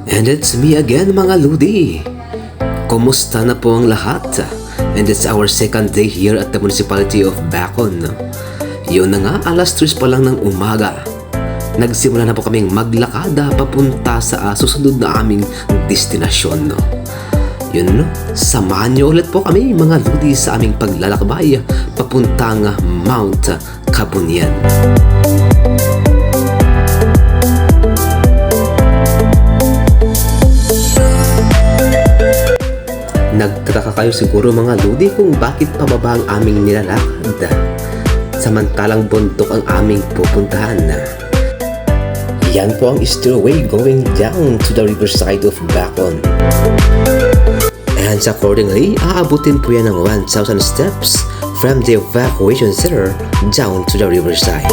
And it's me again mga Ludi. Kumusta na po ang lahat? And it's our second day here at the municipality of Bacon. Yun na nga, alas 3 pa lang ng umaga. Nagsimula na po kaming maglakada papunta sa susunod na aming destinasyon. Yun, samahan niyo ulit po kami mga Ludi sa aming paglalakbay papuntang Mount Kabunian. Nagtaka kayo siguro mga Ludi kung bakit pababa ang aming nilalakad samantalang bundok ang aming pupuntahan. Yan po ang stairway going down to the riverside of Bacon. And accordingly, aabutin po yan ng 1,000 steps from the evacuation center down to the riverside.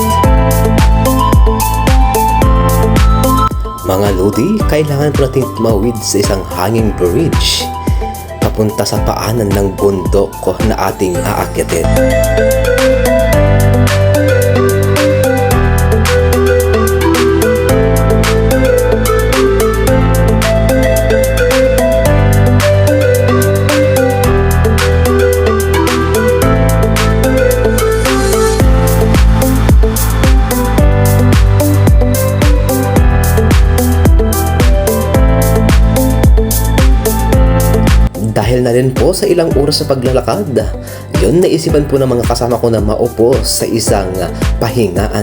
Mga Ludi, kailangan po natin tumawid sa isang hanging bridge papunta sa paanan ng bundok na ating aakyatin. Dahil na rin po sa ilang oras sa paglalakad, yun naisipan po ng mga kasama ko na maupo sa isang pahingaan.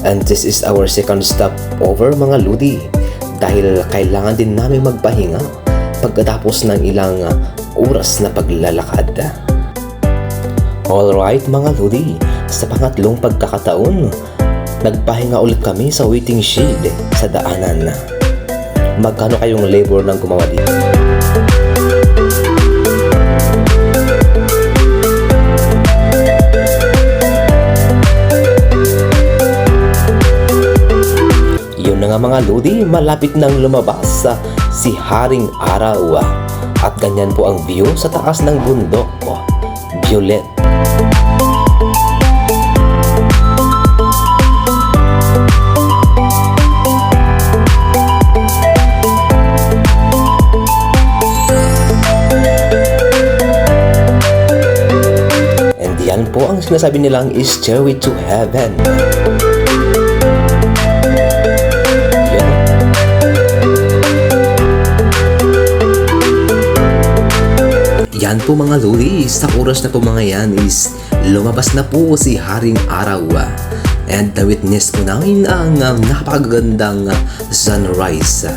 And this is our second stop over mga Ludi dahil kailangan din namin magpahinga pagkatapos ng ilang oras na paglalakad. Alright mga Ludi, sa pangatlong pagkakataon, nagpahinga ulit kami sa waiting shed sa daanan. Magkano kayong labor ng gumawa dito? Yun na nga mga Ludi, malapit nang lumabas si Haring Araw at ganyan po ang view sa taas ng bundok. Violet. And yan po ang sinasabi nilang stairway to heaven. Yan po mga Ludi, sa oras na po mga yan is lumabas na po si Haring Araw and na-witness po namin ang napakagandang sunrise.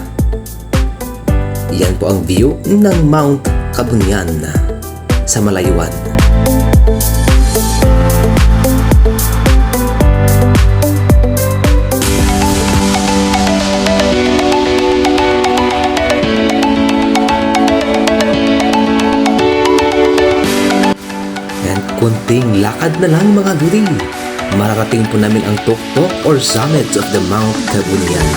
Yan po ang view ng Mount Kabunian sa malayuan. Kunting lakad na lang mga Ludi, mararating po namin ang tuktok or summit of the Mount Kabunian.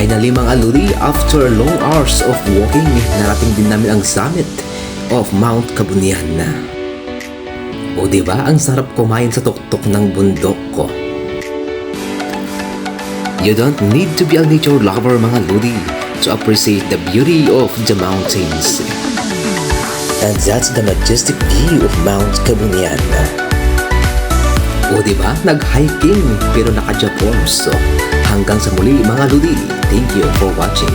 Finally mga Ludi, after long hours of walking, narating din namin ang summit of Mount Kabunian. O diba, ang sarap kumain sa tuktok ng bundok ko. You don't need to be a nature lover mga Ludi to appreciate the beauty of the mountains. And that's the majestic view of Mount Kabunian. O diba, nag-hiking pero naka-Japorms. Hanggang sa muli mga Ludi, thank you for watching.